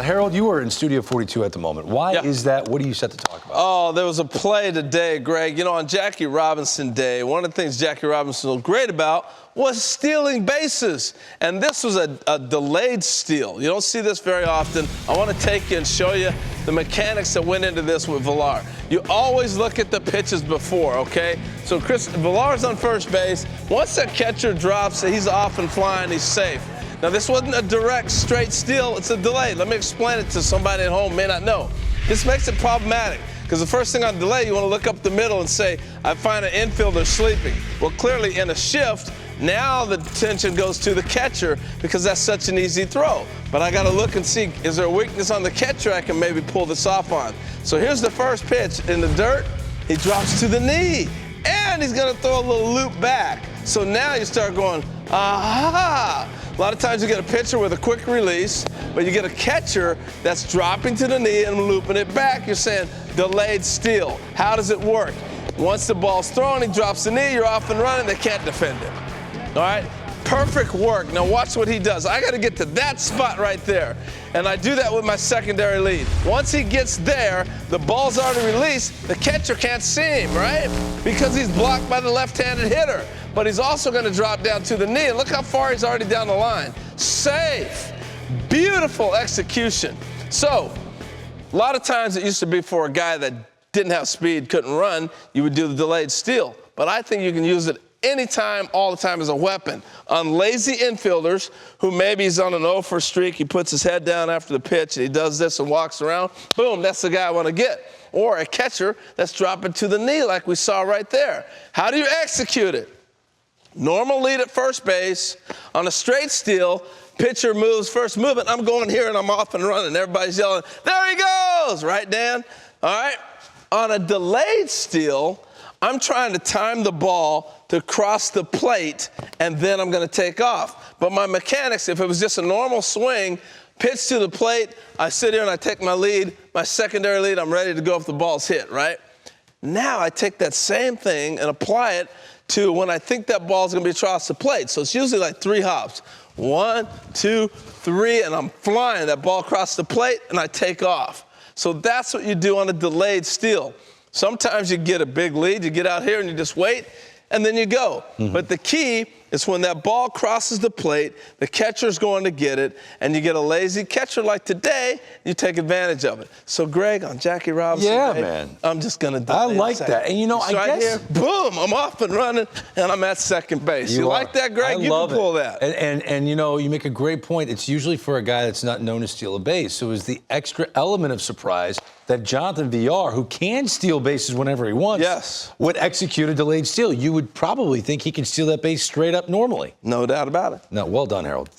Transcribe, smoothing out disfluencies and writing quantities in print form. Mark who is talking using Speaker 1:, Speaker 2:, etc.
Speaker 1: Harold, you are in Studio 42 at the moment. Why is that? What are you set to talk about?
Speaker 2: Oh, there was a play today, Greg. You know, on Jackie Robinson Day, one of the things Jackie Robinson was great about was stealing bases. And this was a delayed steal. You don't see this very often. I want to take you and show you the mechanics that went into this with Villar. You always look at the pitches before, okay? So Villar's on first base. Once that catcher drops, he's off and flying, he's safe. Now, this wasn't a direct, straight steal. It's a delay. Let me explain it to somebody at home may not know. This makes it problematic because the first thing on delay, you want to look up the middle and say, I find an infielder sleeping. Well, clearly in a shift, now the attention goes to the catcher because that's such an easy throw. But I got to look and see, is there a weakness on the catcher I can maybe pull this off on? So here's the first pitch in the dirt. He drops to the knee, and he's going to throw a little loop back. So now you start going, aha! A lot of times you get a pitcher with a quick release, but you get a catcher that's dropping to the knee and looping it back. You're saying delayed steal. How does it work? Once the ball's thrown, he drops the knee, you're off and running, they can't defend it. All right? Perfect work. Now watch what he does. I got to get to that spot right there. And I do that with my secondary lead. Once he gets there, the ball's already released, the catcher can't see him, right? Because he's blocked by the left-handed hitter. But he's also going to drop down to the knee. And look how far he's already down the line. Safe. Beautiful execution. So, a lot of times it used to be for a guy that didn't have speed, couldn't run, you would do the delayed steal. But I think you can use it anytime, all the time as a weapon. On lazy infielders who maybe he's on an 0 for streak, he puts his head down after the pitch and he does this and walks around, boom, that's the guy I want to get. Or a catcher that's dropping to the knee like we saw right there. How do you execute it? Normal lead at first base. On a straight steal, pitcher moves first movement. I'm going here and I'm off and running. Everybody's yelling, there he goes, right, Dan? All right? On a delayed steal, I'm trying to time the ball to cross the plate, and then I'm going to take off. But my mechanics, if it was just a normal swing, pitch to the plate, I sit here and I take my lead, my secondary lead, I'm ready to go if the ball's hit, right? Now I take that same thing and apply it to when I think that ball's going to be across the plate. So it's usually like 3 hops. 1, 2, 3, and I'm flying. That ball across the plate, and I take off. So that's what you do on a delayed steal. Sometimes you get a big lead, you get out here and you just wait, and then you go. But the key is when that ball crosses the plate, the catcher's going to get it, and you get a lazy catcher like today, you take advantage of it. So, Greg, on Jackie Robinson Day,
Speaker 1: man.
Speaker 2: I'm just going to do
Speaker 1: I like that. And, you know, I guess...
Speaker 2: Here, boom, I'm off and running, and I'm at second base. You like that, Greg? You can pull that.
Speaker 1: And, you know, you make a great point. It's usually for a guy that's not known to steal a base. So it's the extra element of surprise that Jonathan Villar, who can steal bases whenever he wants, would execute a delayed steal. You would probably think he can steal that base straight up normally.
Speaker 2: No doubt about it.
Speaker 1: No, well done, Harold.